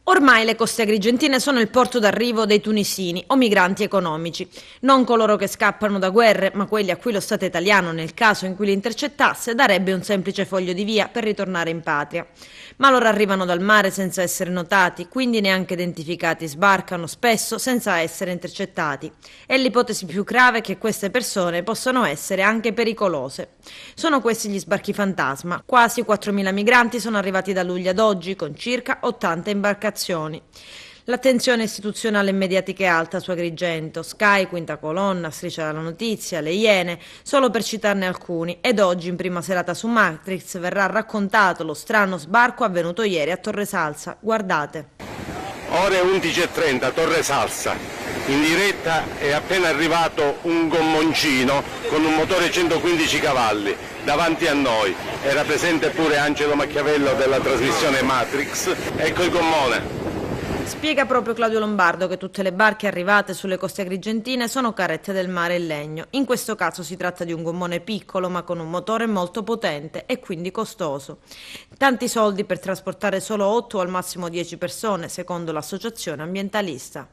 Ormai le coste agrigentine sono il porto d'arrivo dei tunisini o migranti economici, non coloro che scappano da guerre, ma quelli a cui lo Stato italiano, nel caso in cui li intercettasse, darebbe un semplice foglio di via per ritornare in patria. Ma loro arrivano dal mare senza essere notati, quindi neanche identificati, sbarcano spesso senza essere intercettati. E l'ipotesi più grave è che queste persone possano essere anche pericolose. Sono questi gli sbarchi fantasma. Quasi 4.000 migranti sono arrivati da luglio ad oggi, con circa 80 imbarcazioni. L'attenzione istituzionale e mediatica è alta su Agrigento, Sky, Quinta Colonna, Striscia la Notizia, Le Iene, solo per citarne alcuni, ed oggi in prima serata su Matrix verrà raccontato lo strano sbarco avvenuto ieri a Torre Salsa. Guardate. Ore 11:30, Torre Salsa. In diretta è appena arrivato un gommoncino con un motore 115 cavalli davanti a noi. Era presente pure Angelo Macchiavello della trasmissione Matrix. Ecco il gommone. Spiega proprio Claudio Lombardo che tutte le barche arrivate sulle coste agrigentine sono carrette del mare in legno. In questo caso si tratta di un gommone piccolo ma con un motore molto potente e quindi costoso. Tanti soldi per trasportare solo 8 o al massimo 10 persone, secondo l'associazione ambientalista.